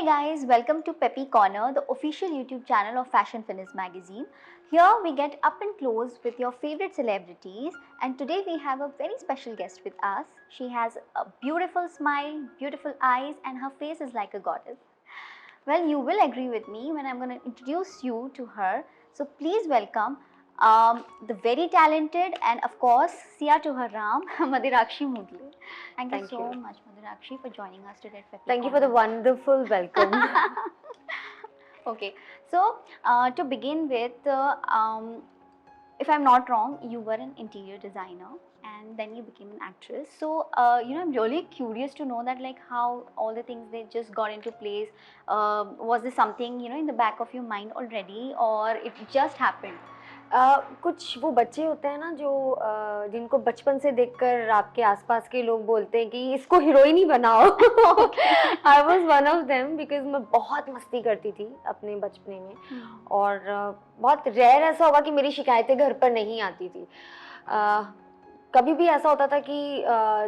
Hey guys, welcome to Peppy Corner, the official YouTube channel of Fashion Fitness magazine. Here we get up and close with your favorite celebrities, and today we have a very special guest with us. She has a beautiful smile, beautiful eyes, and her face is like a goddess. Well, you will agree with me when I'm going to introduce you to her. So please welcome the very talented and of course Sia to her Ram, Madhirakshi Mugle. Thank you Thank so you. much, Madhirakshi, for joining us today at Peppy Thank you for the Corner. wonderful welcome. Okay, so to begin with, if I'm not wrong, you were an interior designer and then you became an actress. So, I'm really curious to know that, like, how all the things they just got into place. Was this something, in the back of your mind already, or it just happened? कुछ वो बच्चे होते हैं ना जो जिनको बचपन से देखकर आपके आसपास के लोग बोलते हैं कि इसको हीरोइन ही बनाओ. I was one of them because मैं बहुत मस्ती करती थी अपने बचपने में. और बहुत रेयर ऐसा होगा कि मेरी शिकायतें घर पर नहीं आती थी. कभी भी ऐसा होता था कि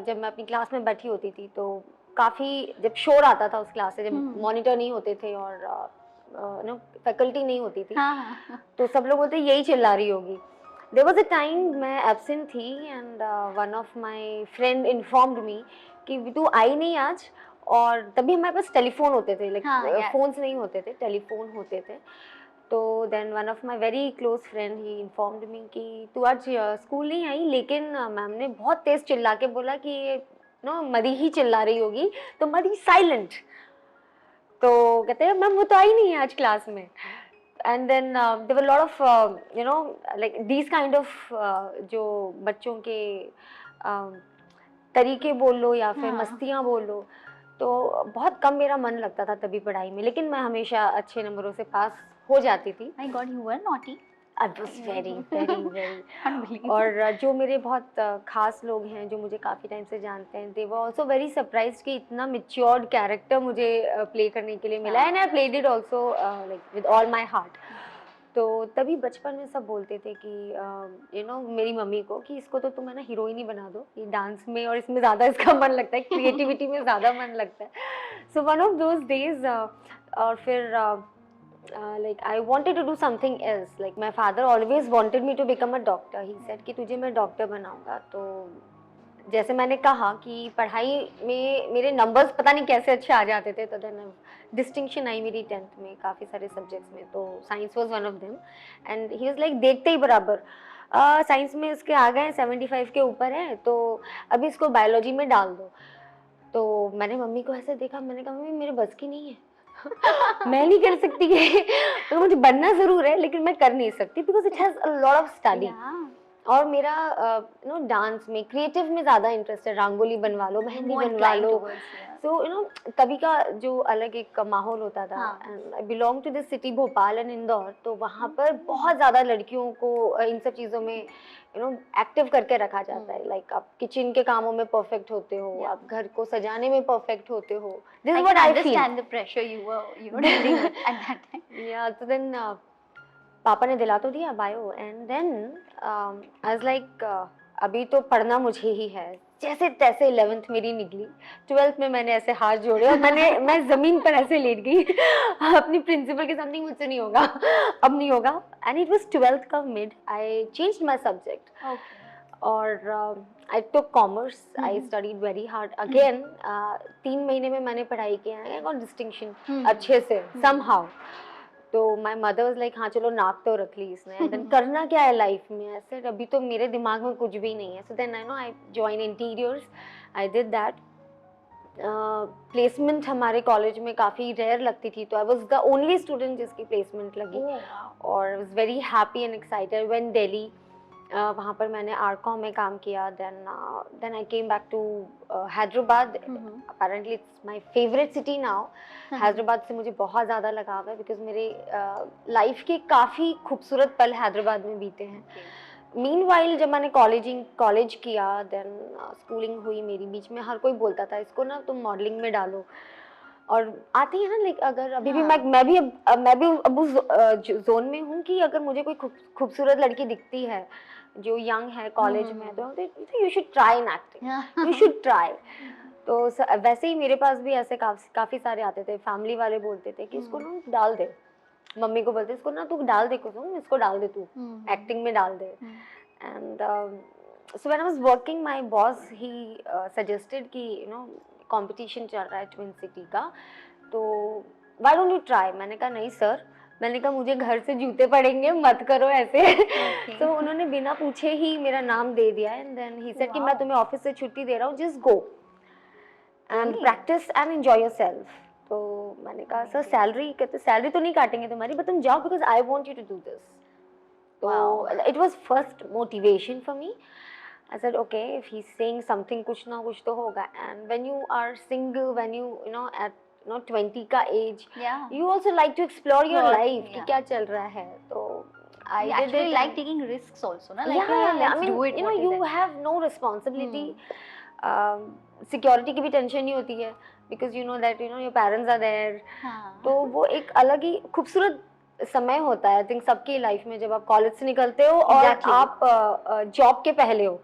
जब मैं अपनी क्लास में बैठी होती थी तो काफ़ी जब शोर आता था उस क्लास से, जब मॉनिटर नहीं होते थे और फैकल्टी नहीं होती थी, तो सब लोग बोलते यही चिल्ला रही होगी. देयर वाज अ टाइम मैं एब्सेंट थी and one of my friend informed me कि तू आई नहीं आज. और तभी हमारे पास टेलीफोन होते थे, लाइक फोन्स नहीं होते थे, टेलीफोन होते थे. तो then one of my very close friend he informed me कि तू आज स्कूल नहीं आई, लेकिन मैम ने बहुत तेज चिल्ला के बोला कि मदी ही चिल्ला रही होगी, तो मदी साइलेंट. तो कहते हैं मैम वो तो आई नहीं है आज क्लास में. And then there were lot of like these kind of जो बच्चों के तरीके बोल लो या फिर मस्तियाँ बोल लो. तो बहुत कम मेरा मन लगता था तभी पढ़ाई में, लेकिन मैं हमेशा अच्छे नंबरों से पास हो जाती थी. My God, you were naughty. I was very, very, very. और जो मेरे बहुत खास लोग हैं जो मुझे काफ़ी टाइम से जानते हैं, they were also very surprised कि इतना matured character मुझे प्ले करने के लिए मिला. And I played it also like with all my heart. तो तभी बचपन में सब बोलते थे कि मेरी मम्मी को कि इसको तो तुम है ना हीरोइन ही बना दो, ये डांस में और इसमें ज़्यादा इसका मन लगता है, क्रिएटिविटी में ज़्यादा मन लगता है. So one of those days. और फिर like I wanted to do something else. Like my father always wanted me to become a doctor. He said कि तुझे मैं डॉक्टर बनाऊंगा. तो जैसे मैंने कहा कि पढ़ाई में मेरे नंबर्स पता नहीं कैसे अच्छे आ जाते थे, तो देन डिस्टिंक्शन आई मेरी 10th में काफ़ी सारे सब्जेक्ट्स में. तो science was one of them and he was like देखते ही बराबर साइंस में इसके आ गए 75 के ऊपर है, तो अभी इसको बायोलॉजी में डाल दो. तो मैंने मम्मी को ऐसे देखा, मैंने कहा मम्मी मेरे बस की नहीं है. मैं नहीं कर सकती है. तो मुझे बनना ज़रूर है लेकिन मैं कर नहीं सकती because it has a lot of study. और मेरा डांस में, क्रिएटिव में ज़्यादा इंटरेस्ट है. रंगोली बनवा लो, मेहंदी बनवा लो. सो तभी का जो अलग एक माहौल होता था. And I belong to this city Bhopal and Indore. तो वहाँ पर बहुत ज़्यादा लड़कियों को इन सब चीज़ों में एक्टिव करके रखा जाता है. लाइक आप किचन के कामों में परफेक्ट होते हो, आप घर को सजाने में परफेक्ट होते हो. This is what I feel. Understand the pressure you were, dealing with at that time. या तो देन पापा ने दिला तो दिया bio. And then I was like अभी तो पढ़ना मुझे ही है. जैसे तैसे 11th मेरी निकली. 12th में मैंने ऐसे हाथ जोड़े और मैं ज़मीन पर ऐसे लेट गई अपनी प्रिंसिपल के सामने, मुझसे नहीं होगा, अब नहीं होगा. एंड इट वाज 12th का mid. I changed my subject और I took commerce. I studied very hard again. 3 महीने में मैंने पढ़ाई किया है और डिस्टिंक्शन अच्छे से समहाउ. तो माय मदर वाज लाइक हाँ चलो नाक तो रख ली इसने. एंड देन करना क्या है लाइफ में. ऐसे अभी तो मेरे दिमाग में कुछ भी नहीं है. So then I join interiors. I did that. Placement हमारे कॉलेज में काफ़ी रेयर लगती थी, तो I was the only student जिसकी प्लेसमेंट लगी. और I was very happy and excited. When Delhi, वहाँ पर मैंने आरकॉम में काम किया. Then I came back to Hyderabad. Apparently it's my favourite city now. Hyderabad से मुझे बहुत ज़्यादा लगाव है बिकॉज मेरे लाइफ के काफ़ी खूबसूरत पल हैदराबाद में बीते हैं. मीनवाइल जब मैंने कॉलेज किया, देन स्कूलिंग हुई मेरी. बीच में हर कोई बोलता था इसको ना तुम मॉडलिंग में डालो. और आती है ना, लाइक अगर अभी भी मैं भी अब उस जोन में हूँ कि अगर मुझे कोई खूबसूरत लड़की दिखती है जो यंग है कॉलेज में, तो you should try in acting, you should try. तो वैसे ही मेरे पास भी ऐसे काफ़ी सारे आते थे, फैमिली वाले बोलते थे कि इसको ना डाल दे, मम्मी को बोलते इसको ना तू डाल दे, कुसुम इसको डाल दे, तू एक्टिंग में डाल दे। And so when I was working my boss he suggested कि यू नो कंपटीशन चल रहा है ट्विन सिटी का, तो व्हाई डोंट यू ट्राई। मैंने कहा नहीं सर, मैंने कहा मुझे घर से जूते पड़ेंगे, मत करो ऐसे। तो उन्होंने बिना पूछे ही मेरा नाम दे दिया एंड देन ही सेड कि मैं तुम्हें ऑफिस से छुट्टी दे रहा हूँ, just go and practice and enjoy yourself. तो मैंने कहा सर सैलरी, कहते सैलरी तो नहीं काटेंगे तुम्हारी, बट तुम जाओ because I want you to do this. तो it was first motivation for me. I said okay, if he's saying something कुछ ना कुछ तो होगा। And when you are single, when you know at 20 का age, you also like to explore your life कि क्या चल रहा है। तो I actually like taking risks also, na? Like I mean, you know, you have no responsibility. Security की भी tension नहीं होती है because you know that you know your parents are there. तो वो एक अलग ही खूबसूरत समय होता है आई थिंक सबकी लाइफ में, जब आप कॉलेज से निकलते हो और आप जॉब के पहले हो।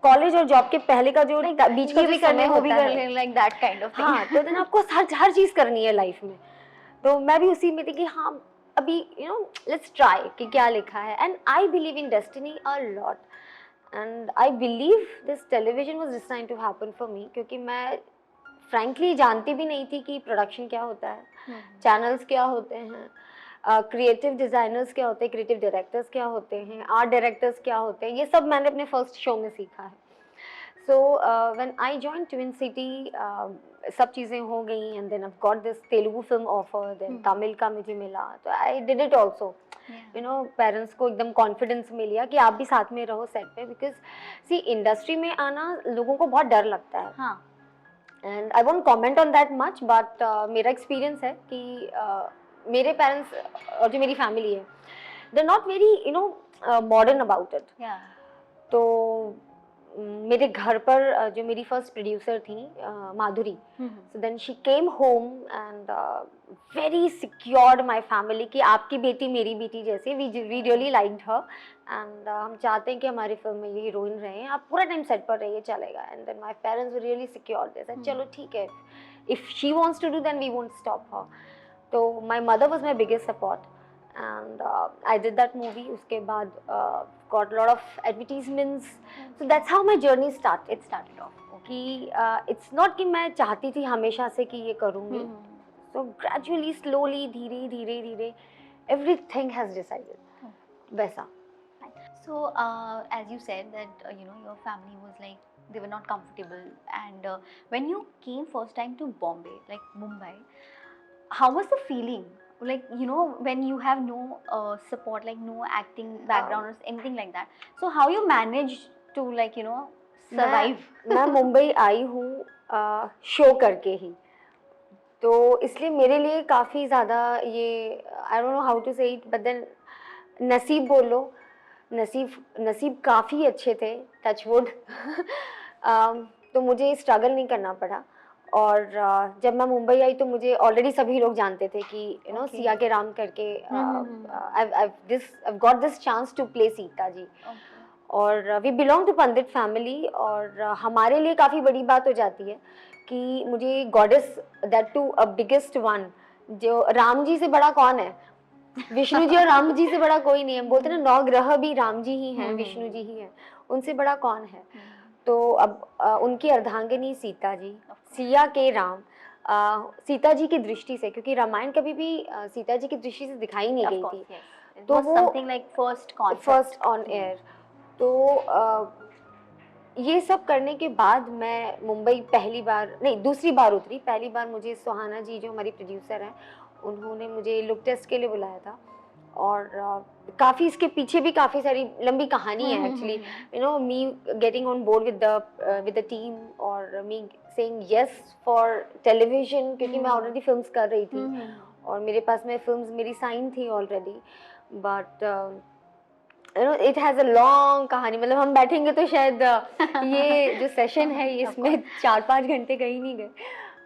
कॉलेज और जॉब के पहले का जो बीच का भी करने वो भी कर ले like that kind of thing. हाँ, तो देन आपको हर चीज करनी है लाइफ में। तो मैं भी उसी में थी कि हाँ अभी यू नो लेट्स ट्राई कि क्या लिखा है। And I believe in destiny a lot and I believe this television was designed to happen for me, क्योंकि मैं फ्रैंकली जानती भी नहीं थी कि प्रोडक्शन क्या होता है, चैनल्स क्या होते हैं, क्रिएटिव डिज़ाइनर्स क्या होते हैं, क्रिएटिव डायरेक्टर्स क्या होते हैं, आर्ट डायरेक्टर्स क्या होते हैं, ये सब मैंने अपने फर्स्ट शो में सीखा है। So when I join twin city सब चीज़ें हो गई and then I got this Telugu film offer, then Tamil का मुझे मिला, तो I did it also. You know parents को एकदम कॉन्फिडेंस मिल गया कि आप भी साथ में रहो सेट पे, बिकॉज सी इंडस्ट्री में आना लोगों को बहुत डर लगता है। And I won't comment on that much, but मेरा एक्सपीरियंस है कि मेरे पेरेंट्स और जो मेरी फैमिली है they are not very you know modern about it. तो मेरे घर पर जो मेरी फर्स्ट प्रोड्यूसर थी Madhuri, so then she came home and very secured my family कि आपकी बेटी मेरी बेटी जैसी, we really liked her and हम चाहते हैं कि हमारी फिल्म में ये हीरोइन रहे, आप पूरा टाइम सेट पर रहिए, चलेगा। And then my parents were really secured, they said चलो ठीक है, if she wants to do then we won't stop her. तो my mother was my biggest support and I did that movie. उसके बाद got a lot of advertisements, so that's how my journey started. It started off कि it's not कि मैं चाहती थी हमेशा से कि ये करूँगी, so gradually slowly धीरे धीरे धीरे everything has decided वैसा। So as you said that you know your family was like they were not comfortable, and when you came first time to Bombay, like Mumbai, how was the feeling? Like you know when you have no support, like no acting background or anything like that, so how you managed to like you know survive? मैं मुंबई आई हूँ show करके ही, तो इसलिए मेरे लिए काफ़ी ज़्यादा ये I don't know how to say it, but then नसीब बोलो, नसीब काफ़ी अच्छे थे, टच वुड। तो मुझे स्ट्रगल नहीं करना पड़ा। और जब मैं मुंबई आई तो मुझे ऑलरेडी सभी लोग जानते थे कि यू नो सिया के राम करके I've got this chance to play Sita ji. और we belong to Pandit family, और हमारे लिए काफ़ी बड़ी बात हो जाती है कि मुझे goddess that to a biggest one, जो राम जी से बड़ा कौन है, विष्णु जी और राम जी से बड़ा कोई नहीं है। हम बोलते हैं ना 9 ग्रह भी राम जी ही हैं, विष्णु जी ही हैं, उनसे बड़ा कौन है। तो अब उनकी अर्धांगिनी सीता जी, सिया के राम, सीता जी की दृष्टि से, क्योंकि रामायण कभी भी सीता जी की दृष्टि से दिखाई नहीं गई थी, तो वो something like first on air. तो ये सब करने के बाद मैं मुंबई पहली बार नहीं दूसरी बार उतरी। पहली बार मुझे सुहाना जी जो हमारी प्रोड्यूसर हैं उन्होंने मुझे लुक टेस्ट के लिए बुलाया था, और काफ़ी इसके पीछे भी काफ़ी सारी लंबी कहानी है actually, you know me getting on board with the team और me saying yes for television, क्योंकि मैं ऑलरेडी फिल्म्स कर रही थी और मेरे पास में फिल्म्स मेरी साइन थी already, but you know it has a long कहानी। मतलब हम बैठेंगे तो शायद ये जो सेशन है इसमें 4-5 घंटे कहीं नहीं गए,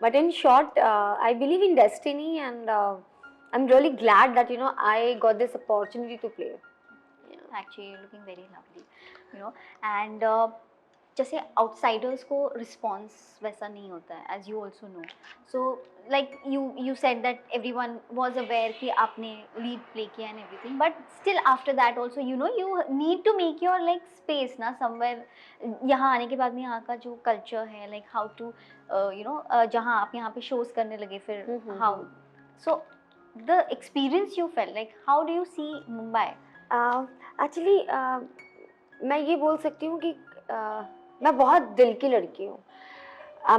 but in short I believe in destiny and I'm really glad that you know I got this opportunity to play. Actually, you're looking very lovely, you know. And जैसे आउटसाइडर्स को रिस्पॉन्स वैसा नहीं होता है, as you also know. So like you said that everyone was aware कि आपने lead play किया and everything, but still after that also you know you need to make your like space ना somewhere. यहाँ आने के बाद में यहाँ का जो कल्चर है, like how to you know, जहाँ आप यहाँ पे शोज करने लगे, फिर how, so the experience you feel, like how do you see Mumbai? Actually मैं ये बोल सकती हूँ कि मैं बहुत दिल की लड़की हूँ.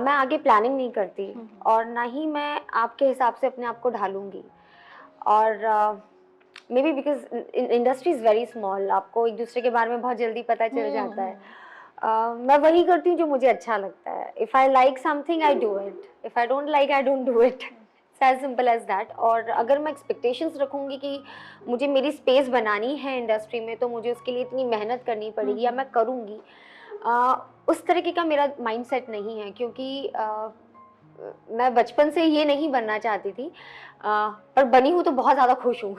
मैं आगे प्लानिंग नहीं करती और ना ही मैं आपके हिसाब से अपने आप को ढालूंगी. और may be because industry is very small, आपको एक दूसरे के बारे में बहुत जल्दी पता चल जाता है. मैं वही करती हूँ जो मुझे अच्छा लगता है. If I like something I do it, if I don't like I don't do it. As simple as that. और अगर मैं एक्सपेक्टेशंस रखूँगी कि मुझे मेरी स्पेस बनानी है इंडस्ट्री में, तो मुझे उसके लिए इतनी मेहनत करनी पड़ेगी या मैं करूँगी, उस तरीके का मेरा माइंडसेट नहीं है. क्योंकि मैं बचपन से ये नहीं बनना चाहती थी, पर बनी हूँ तो बहुत ज़्यादा खुश हूँ.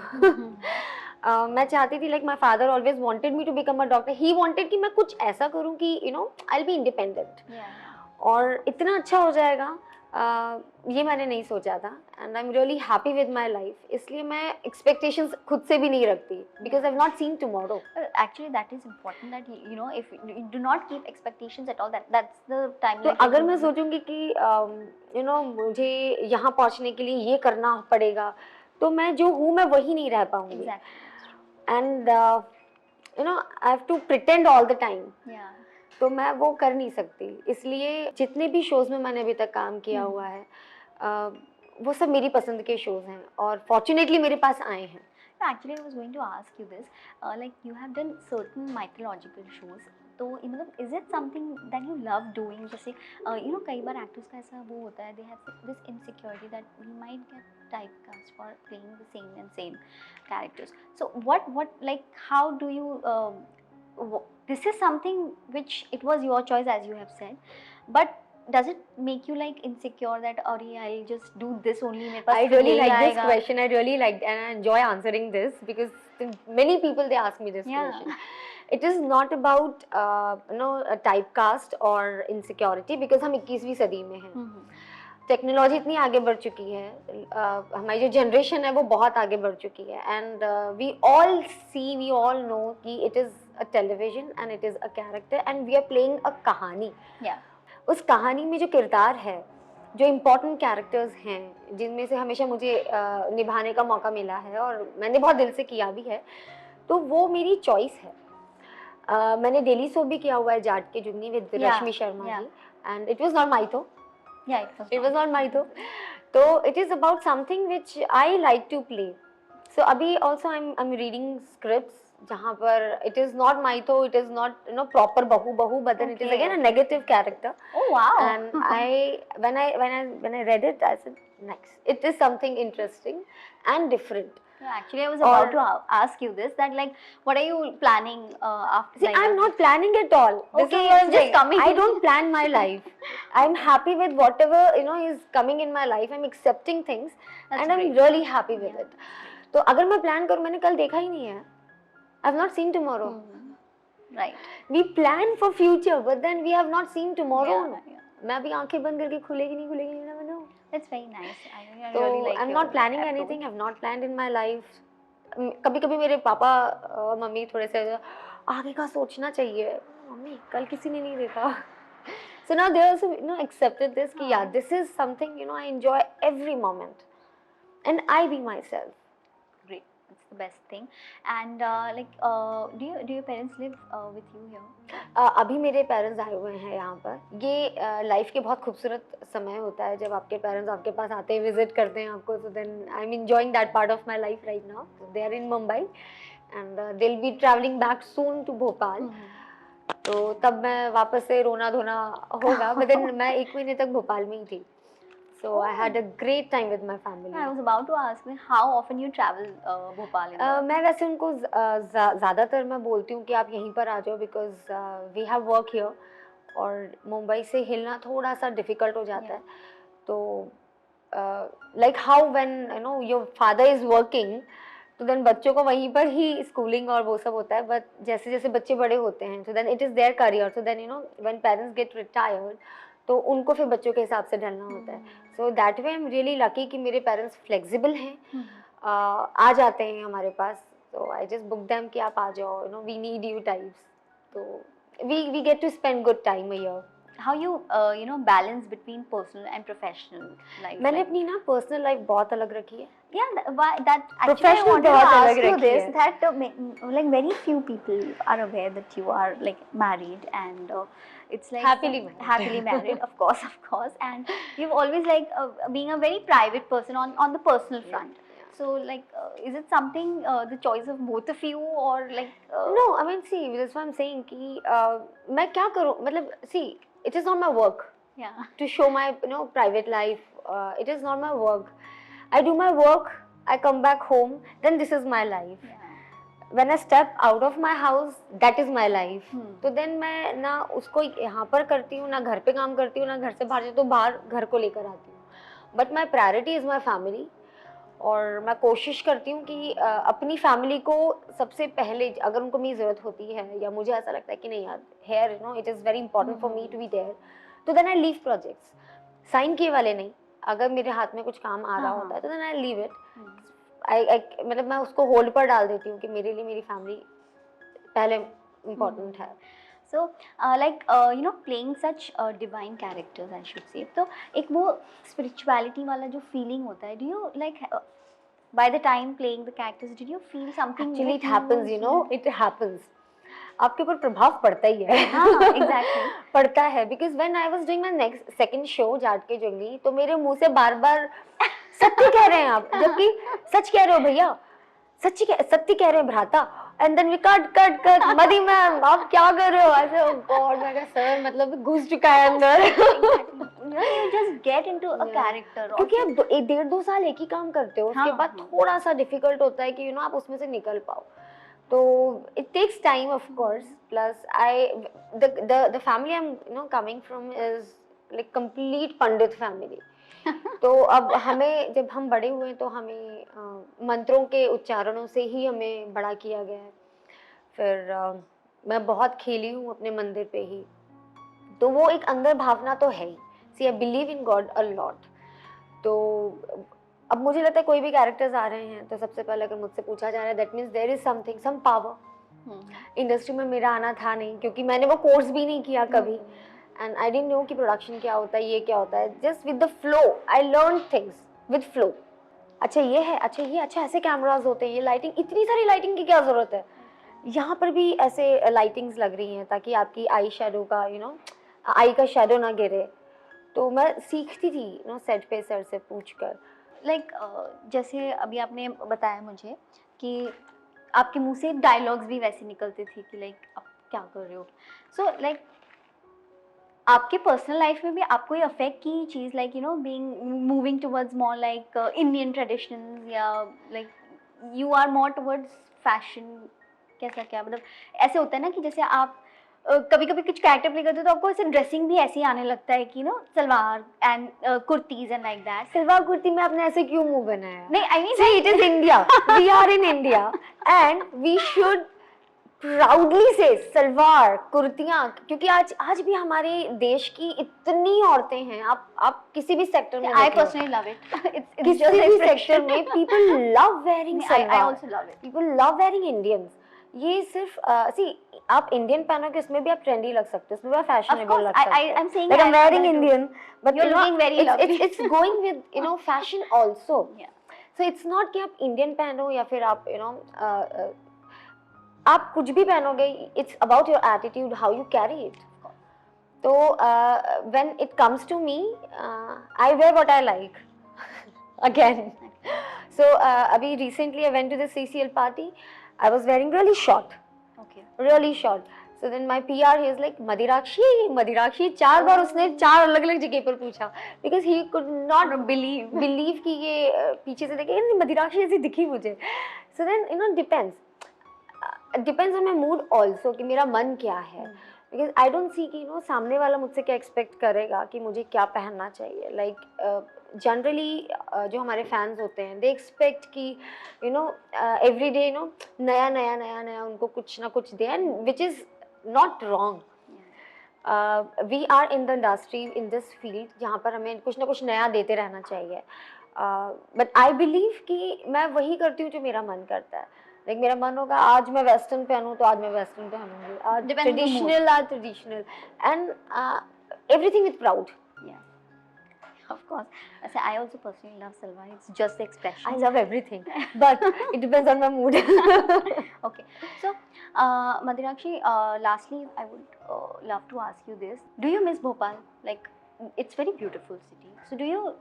मैं चाहती थी, like my father always wanted me to become a doctor. He wanted कि मैं कुछ ऐसा करूँ कि you know I will be independent. और इतना अच्छा हो जाएगा, ये मैंने नहीं सोचा था. And I am really happy with my life. इसलिए मैं एक्सपेक्टेशंस खुद से भी नहीं रखती, because I have not seen tomorrow. Actually, that is important that you know, if you do not keep expectations at all, that's the time. तो अगर मैं सोचूंगी कि यू नो मुझे यहाँ पहुँचने के लिए ये करना पड़ेगा, तो मैं जो हूँ मैं वही नहीं रह पाऊंगी. Exactly. And you know I have to pretend all the time. Yeah. तो मैं वो कर नहीं सकती. इसलिए जितने भी शोज़ में मैंने अभी तक काम किया हुआ है, वो सब मेरी पसंद के शोज़ हैं और फॉर्चुनेटली मेरे पास आए हैं. Actually, I was going to ask you this. Like you have done certain mythological shows. तो मतलब is it something that you love doing? जैसे you know, कई बार actors का ऐसा वो होता है, they have this insecurity that we might get typecast for playing the same characters. So what like how do you this is something which it was your choice as you have said, but does it make you like insecure that I'll just do this only? मेरे पास I really like this आएगा. question. I really like and I enjoy answering this because many people they ask me this question. It is not about you know a typecast or insecurity because हम 21वीं सदी में हैं. Technology इतनी आगे बढ़ चुकी है, हमारी जो जनरेशन है वो बहुत आगे बढ़ चुकी है. एंड वी ऑल नो कि it is a television and it is a character and we are playing a कहानी. उस कहानी में जो किरदार है, जो इम्पोर्टेंट कैरेक्टर्स हैं, जिनमें से हमेशा मुझे निभाने का मौका मिला है और मैंने बहुत दिल से किया भी है, तो वो मेरी चॉइस है. मैंने डेली शो भी किया हुआ है जाट के Jugni with Rashmi Sharma ji, and it was not mytho. It was not mytho. So it is about something which I like to play. So अभी also I'm reading scripts जहाँ पर it is not mytho, it is not you know proper bahu, but then it is again a negative character. Oh wow! And when I read it, I said nice. It is something interesting and different. Actually, I was about to ask you this, that like, what are you planning after? See, I'm not planning at all. Okay, you're just coming. I don't plan my life. I'm happy with whatever you know is coming in my life. I'm accepting things, and I'm really happy with it. तो अगर मैं plan करूँ, मैंने कल देखा ही नहीं है. I've not seen tomorrow. Right. We plan for future, but then we have not seen tomorrow. मैं अभी आंखें बंद करके खुलेगी नहीं, you never know. That's very nice. I तो really like I'm not planning anything. I've not planned in my life. कभी-कभी मेरे पापा और मम्मी थोड़े से आगे का सोचना चाहिए. मम्मी कल किसी ने नहीं देखा. So now they also you know accepted this कि yeah this is something you know I enjoy every moment and I be myself. Great. That's the best thing. And like do your parents live with you here? अभी मेरे parents आए हुए हैं यहाँ पर. ये life के बहुत खूबसूरत समय होता है जब आपके पेरेंट्स आपके पास आते हैं, विजिट करते हैं आपको. So then I'm enjoying that part of my life right now. They are in Mumbai and they'll be traveling back soon to Bhopal. तो तब मैं वापस से रोना धोना होगा. But then मैं 1 महीने तक भोपाल में ही थी. So I had a great time with my family. I was about to ask how often you travel Bhopal. मैं वैसे उनको ज़्यादातर मैं बोलती हूँ कि आप यहीं पर आ जाओ because we have work here और मुंबई से हिलना थोड़ा सा difficult हो जाता है. तो like how when you know your father is working, तो देन बच्चों को वहीं पर ही स्कूलिंग और वो सब होता है, बट जैसे जैसे बच्चे बड़े होते हैं, so then it is their career, so then when parents get retired, तो उनको फिर बच्चों के हिसाब से ढलना होता है. So that way I am really lucky कि मेरे पेरेंट्स फ्लेक्सिबल हैं, आ जाते हैं हमारे पास. तो आई जस्ट बुक देम कि आप आ जाओ, वी नीड यू टाइप्स. तो we get to spend good time a year. How you balance between personal and professional life? मैंने like, अपनी ना पर्सनल लाइफ बहुत अलग रखी है. yeah, that actually I Professional wanted to बहुत ask अलग you रखी this, है. that like very few people are aware that you are like married, and it's like Happily married. happily married, of course, and you've always like being a very private person on the personal front. So like is it something the choice of both of you, or like No, I mean see, that's what I'm saying कि मैं क्या करूँ, मतलब see, it is not my work yeah, to show my private life. It is not my work. I do my work, I come back home, then this is my life. When I step out of my house, that is my life. तो then मैं ना उसको यहाँ पर करती हूँ, ना घर पे काम करती हूँ, ना घर से बाहर जाती हूँ, तो बाहर घर को लेकर आती हूँ. But my priority is my family. और मैं कोशिश करती हूँ कि अपनी फैमिली को सबसे पहले, अगर उनको मेरी ज़रूरत होती है या मुझे ऐसा लगता है कि नहीं यार, here it is very important for me to be there, तो then I leave projects. Sign किए वाले नहीं, अगर मेरे हाथ में कुछ काम आ रहा होता है तो देन आई लीव इट. मतलब मैं उसको होल्ड पर डाल देती हूँ कि मेरे लिए मेरी फैमिली पहले इम्पॉर्टेंट है. So like playing such divine characters, I should say, तो एक वो spirituality वाला जो feeling होता है, do you like by the time playing the characters, did you feel something? Actually it happens, it happens. आपके ऊपर प्रभाव पड़ता ही है. हाँ, exactly. पड़ता है, because when I was doing my second show Jat के जंगली, तो मेरे मुंह से बार बार सत्य कह रहे हैं आप, जबकि सच कह रहे हो भैया, सत्य कह रहे हैं भ्राता. एंड देन वी कट मदी मैम आप क्या कर रहे हो ऐसे. ओ गॉड, मैं कहा सर मतलब घुस चुका है अंदर. You just get into a character. क्योंकि आप 1.5-2 साल एक ही काम करते हो, उसके बाद थोड़ा सा डिफिकल्ट होता है कि आप उसमें से निकल पाओ. तो it takes time of course. Plus the family I am coming from is like complete Pandit family. तो अब हमें, जब हम बड़े हुए तो हमें मंत्रों के उच्चारणों से ही हमें बड़ा किया गया है. फिर मैं बहुत खेली हूँ अपने मंदिर पे ही, तो वो एक अंदर भावना तो है ही. See I believe in God a lot. तो अब मुझे लगता है कोई भी कैरेक्टर्स आ रहे हैं तो सबसे पहले अगर मुझसे पूछा जा रहा है, that means there is something, some power. Industry में मेरा आना था नहीं, क्योंकि मैंने वो कोर्स भी नहीं किया कभी. And I didn't know कि प्रोडक्शन क्या होता है, ये क्या होता है. Just with the flow, I learned things with flow. अच्छा ये है, अच्छा ये, अच्छा ऐसे कैमरास होते हैं, ये लाइटिंग, इतनी सारी लाइटिंग की क्या ज़रूरत है. यहाँ पर भी ऐसे लाइटिंग्स लग रही हैं ताकि आपकी आई शेडो का आई का शेडो ना गिरे. तो मैं सीखती थी सेट पे सर से पूछकर. लाइक जैसे अभी आपने बताया मुझे कि आपके मुंह से डायलॉग्स भी वैसे निकलते थे कि लाइक आप क्या कर रहे हो. सो लाइक आपके पर्सनल लाइफ में भी आपको ये अफेक्ट की चीज़, like being moving towards more like Indian traditions, या like you are more towards fashion, कैसा क्या मतलब ऐसे होता है ना कि जैसे आप कभी कभी कुछ कैरेक्टर प्ले करते हो तो आपको ऐसे ड्रेसिंग भी ऐसे ही आने लगता है कि salwar and kurtis and like that. Salwar kurti में आपने ऐसे क्यों मुंह बनाया? नहीं, I mean it is India, we are in India and we should proudly say salwar कुर्तियां, क्योंकि आज भी हमारे देश की इतनी औरतें हैं. आप किसी भी सेक्टर में, आई पर्सनली लव इट. किसी भी सेक्टर में people love wearing salwar. I also love it. People love wearing Indians. ये सिर्फ आप इंडियन पहनोगे, उसमें भी आप ट्रेंडी लग सकते हो, उसमें भी आप फैशनेबल लग सकते हो. I am saying like I'm wearing Indian, but you're looking very lovely. it's going with fashion also. Yeah. So it's not कि आप इंडियन पहनो या फिर आप आप कुछ भी पहनोगे. It's about your attitude, how you carry it. तो when it comes to me, I wear what I like. Again. So अभी recently I went to the CCL party. I was wearing really short. Okay. Really short. So then my PR, he is like, मदिराक्षी 4 बार उसने 4 अलग-अलग जगह पर पूछा, because he could not believe कि ये पीछे से देखे मदिराक्षी ऐसी दिखी मुझे. So then depends on my mood also, कि मेरा मन क्या है. Because I don't see कि सामने वाला मुझसे क्या expect करेगा कि मुझे क्या पहनना चाहिए. Like जनरली जो हमारे फैंस होते हैं दे एक्सपेक्ट कि you know every day you know नया नया नया नया उनको कुछ ना कुछ दे, and which is not wrong. We are in the industry in this field जहाँ पर हमें कुछ ना कुछ नया देते रहना चाहिए. बट आई बिलीव कि मैं वही करती हूँ जो मेरा मन करता है. लाइक मेरा मन होगा आज मैं वेस्टर्न पहनूँ तो आज मैं वेस्टर्न पहनूंगी, आज ट्रेडिशनल आज traditional, and everything with proud. Of course. I also personally love salwar. It's just the expression. I love everything, but it depends on my mood. Okay. So, Madhirakshi, lastly, I would love to ask you this. Do you miss Bhopal? Like, it's very beautiful city. So, do you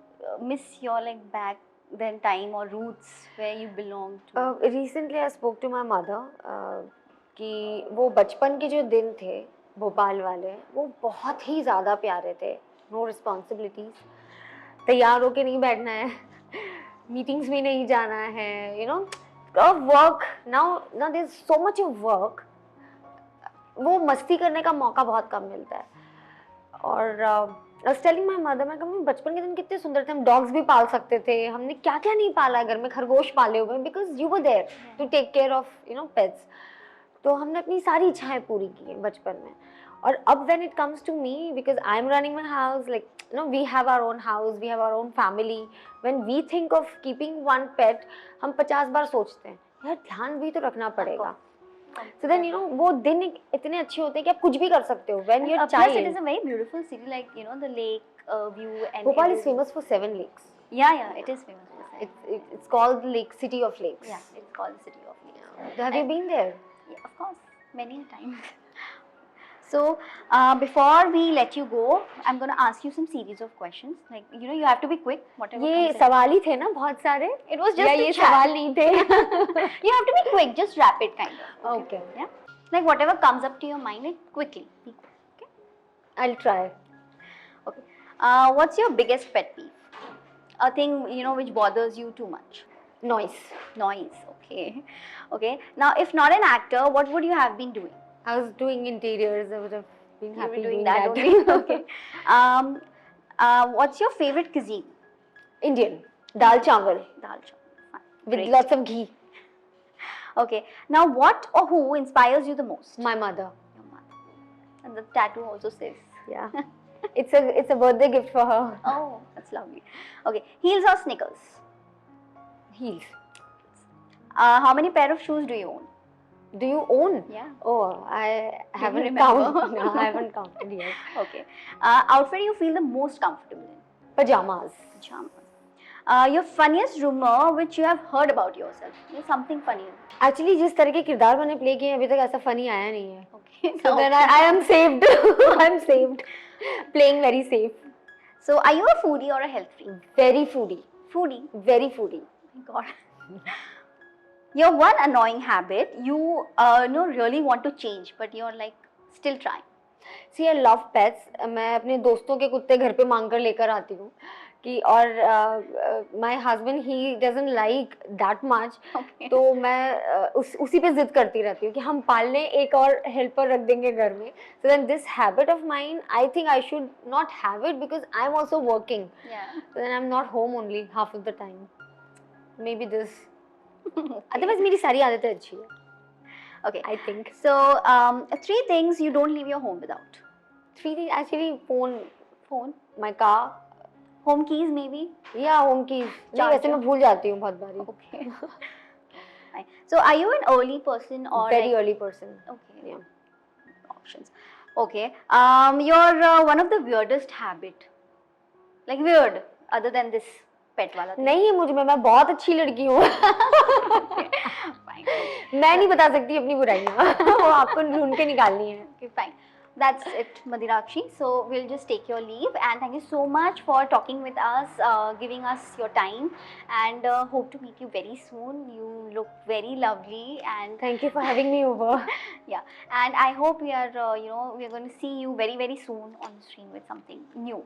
miss your like back then time or roots where you belong to? Recently, I spoke to my mother कि वो बचपन के जो दिन थे भोपाल वाले वो बहुत ही ज़्यादा प्यारे थे. No responsibilities. तैयार होके नहीं बैठना है, मीटिंग्स में नहीं जाना है, you know work. Now there is so much of work, वो मस्ती करने का मौका बहुत कम मिलता है. और I was telling my mother, मैं कहूँ बचपन के दिन कितने सुंदर थे, हम डॉग्स भी पाल सकते थे, हमने क्या क्या नहीं पाला है घर में, खरगोश पाले हुए, because you were there to take care of you know pets. तो हमने अपनी सारी इच्छाएं पूरी की हैं बचपन में. और अब when it comes to me, because I'm running my house, like you know, we have our own house, we have our own family. When we think of keeping one pet, हम 50 बार सोचते हैं यार ध्यान भी तो रखना पड़ेगा. So then you know वो दिन इतने अच्छे होते हैं कि आप कुछ भी कर सकते हो. When you're child, it is a very beautiful city, like you know the lake view and. Bhopal is famous for 7 lakes. Yeah, it is famous for 7. It's called Lake City of Lakes. Yeah, it's called the city of lakes. Yeah. Have you been there? Yeah, of course, many a times. So, before we let you go, I'm going to ask you some series of questions. Like, you know, you have to be quick. Whatever. ये सवाल ही थे ना बहुत सारे. It was just या a ये chat. सवाल नहीं थे. You have to be quick, just rapid kind of. Okay. Yeah. Like whatever comes up to your mind, like quickly. Be quick. Okay. I'll try. Okay. What's your biggest pet peeve? A thing you know which bothers you too much. Noise. Noise. Okay. Okay. Now, if not an actor, what would you have been doing? I was doing interiors. I would have been happy doing that only. Okay. What's your favorite cuisine? Indian. Dal chawal. Dal chawal. Fine. With Great. lots of ghee. Okay. Now, what or who inspires you the most? My mother. Your mother. And the tattoo also says. Yeah. It's a birthday gift for her. Oh, that's lovely. Okay. Heels or sneakers? Heels. How many pair of shoes do you own? Do you own? Yeah. Oh, I haven't remember? counted. No, I haven't counted yet. Okay. Outfit you feel the most comfortable in? Pajamas. Pajamas. Your funniest rumor which you have heard about yourself? Something funny. Actually, जिस तरह के किरदार मैंने play किए हैं अभी तक ऐसा फनी आया नहीं है. Okay. So then I am saved. I'm saved. Playing very safe. So, are you a foodie or a health freak? Very foodie. Foodie. Very foodie. Oh my God. Your one annoying habit you know really want to change, but you're like still trying. See, I love pets. मैं अपने दोस्तों के कुत्ते घर पे मांग कर लेकर आती हूँ कि और my husband he doesn't like that much. Okay. तो मैं उसी पे जिद करती रहती हूँ कि हम पाल लें, एक और हेल्पर रख देंगे घर में. So then this habit of mine, I think I should not have it because I'm also working. Yeah. So then I'm not home only half of the time. Maybe this. Otherwise मेरी सारी आदतें अच्छी है. Okay. I think. So, 3 things you don't leave your home without. 3 things actually: phone, Phone, my car, home keys maybe. या home keys. नहीं वैसे मैं भूल जाती हूँ बहुत बारी. Okay. Fine. So, are you an early person or Very like, early person. Okay. Yeah. Options. Okay. Your one of the weirdest habit. Like weird, other than this pet वाला. नहीं है मुझे, मैं बहुत अच्छी लड़की हूँ. Fine. मैं नहीं बता सकती अपनी बुराइयाँ. वो आपको ढूंढ के निकालनी है. Okay, fine. That's it, Madhirakshi. So we'll just take your leave, and thank you so much for talking with us, giving us your time, and hope to meet you very soon. You look very lovely, and Thank you for having me over. yeah, and I hope we are, you know, we are going to see you very, very soon on the screen with something new.